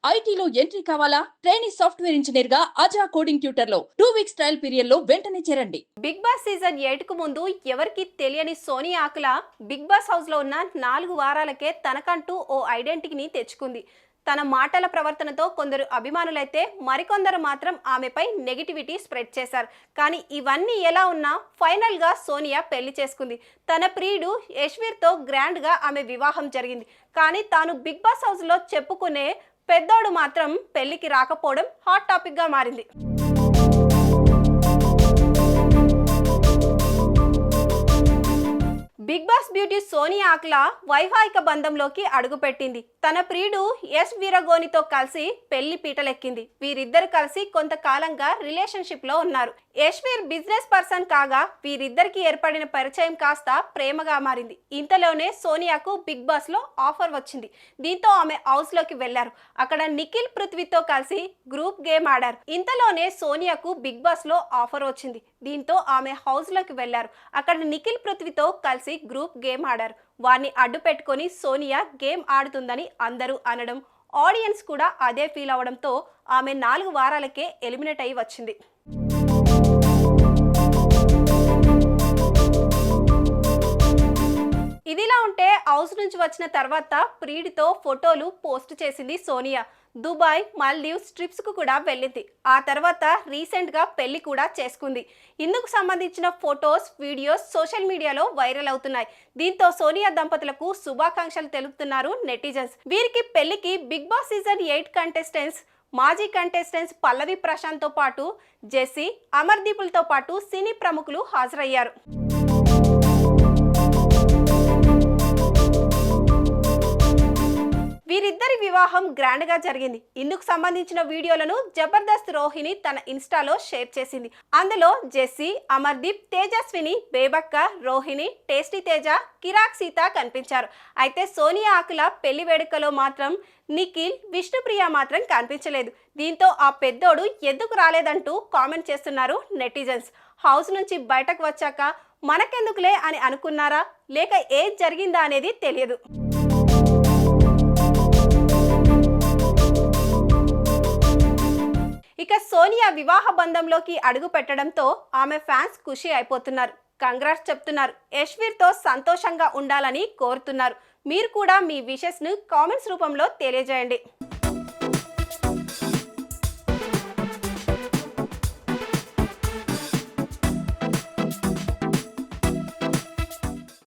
ఐటీలో ఎంట్రీ కావాలా? Trainee software engineer గా అజా కోడింగ్ ట్యూటర్ లో 2 వీక్స్ ట్రయల్ పీరియడ్ లో వెంటనే చేరండి. బిగ్ బాస్ సీజన్ 8 కు ముందు ఎవరికి తెలియని సోనీ ఆకుల బిగ్ బాస్ హౌస్ లో ఉన్న 4 వారాలకే తనకంటూ ఓ ఐడెంటిటీని తెచ్చుకుంది. తన మాటల ప్రవర్తనతో కొందరు అభిమానులైతే మరికొందరు మాత్రం ఆమెపై నెగిటివిటీ స్ప్రెడ్ చేశారు. కానీ ఇవన్నీ ఎలా ఉన్నా ఫైనల్ గా సోనియా పెళ్లి చేసుకుంది. తన ప్రియుడు యశ్వీర్ తో గ్రాండ్ గా ఆమె వివాహం జరిగింది. కానీ తాను బిగ్ బాస్ హౌస్ లో చెప్పుకునే పెద్దోడు మాత్రం పెళ్లికి రాకపోవడం హాట్ టాపిక్ గా మారింది. బిగ్ బాస్ బ్యూటీ సోనియా ఆకుల వైవాహిక బంధంలోకి అడుగుపెట్టింది. తన ప్రియుడు ఎస్ వీరగోనితో కలిసి పెళ్లి పీటలెక్కింది. వీరిద్దరు కలిసి కొంతకాలంగా రిలేషన్షిప్ లో ఉన్నారు. యశ్వీర్ బిజినెస్ పర్సన్ కాగా వీరిద్దరికి ఏర్పడిన పరిచయం కాస్త ప్రేమగా మారింది. ఇంతలోనే సోనియాకు బిగ్ బాస్ లో ఆఫర్ వచ్చింది. దీంతో ఆమె హౌస్ లోకి వెళ్లారు. అక్కడ నిఖిల్ పృథ్వీతో కలిసి గ్రూప్ గేమ్ ఆడారు. ఇంతలోనే సోనియాకు బిగ్ బాస్ లో ఆఫర్ వచ్చింది. దీంతో ఆమె హౌస్ లోకి వెళ్లారు. అక్కడ నిఖిల్ పృథ్వీతో కలిసి గ్రూప్ గేమ్ ఆడారు. వారిని అడ్డు పెట్టుకొని సోనియా గేమ్ ఆడుతుందని అందరూ అనడం, ఆడియన్స్ కూడా అదే ఫీల్ అవడంతో ఆమె 4 వారాలకే ఎలిమినేట్ అయి వచ్చింది. ఇదిలా ఉంటే హౌస్ నుంచి వచ్చిన తర్వాత ప్రియుడితో ఫోటోలు పోస్ట్ చేసింది సోనియా. దుబాయ్, మాల్దీవ్స్ ట్రిప్స్ కు కూడా వెళ్ళింది. ఆ తర్వాత రీసెంట్ గా పెళ్లి కూడా చేసుకుంది. ఇందుకు సంబంధించిన ఫొటోస్, వీడియోస్ సోషల్ మీడియాలో వైరల్ అవుతున్నాయి. దీంతో సోనియా దంపతులకు శుభాకాంక్షలు తెలుపుతున్నారు నెటిజన్స్. వీరికి పెళ్లికి బిగ్ బాస్ సీజన్ 8 కంటెస్టెంట్స్, మాజీ కంటెస్టెంట్స్ పల్లవి ప్రశాంత్ తో పాటు జెస్సీ, అమర్దీపులతో పాటు సినీ ప్రముఖులు హాజరయ్యారు. వీరిద్దరి వివాహం గ్రాండ్ గా జరిగింది. ఇందుకు సంబంధించిన వీడియోలను జబర్దస్త్ రోహిణి తన ఇన్స్టాలో షేర్ చేసింది. అందులో జెస్సీ, అమర్దీప్, తేజస్విని, బేబక్క, రోహిణి, టేస్టీ తేజ, కిరాక్ సీత కనిపించారు. అయితే సోనియా ఆకుల పెళ్లి వేడుకలో మాత్రం నిఖిల్, విష్ణుప్రియ మాత్రం కనిపించలేదు. దీంతో ఆ పెద్దోడు ఎందుకు రాలేదంటూ కామెంట్ చేస్తున్నారు నెటిజన్స్. హౌస్ నుంచి బయటకు వచ్చాక మనకెందుకులే అని అనుకున్నారా, లేక ఏం జరిగిందా అనేది తెలియదు. ఇక సోనియా వివాహ బంధంలోకి అడుగు పెట్టడంతో ఆమె ఫ్యాన్స్ ఖుషి అయిపోతున్నారు. కంగ్రాట్స్ చెప్తున్నారు. యశ్వీర్ తో సంతోషంగా ఉండాలని కోరుతున్నారు. మీరు కూడా మీ విషెస్ ను కామెంట్స్ రూపంలో తెలియజేయండి.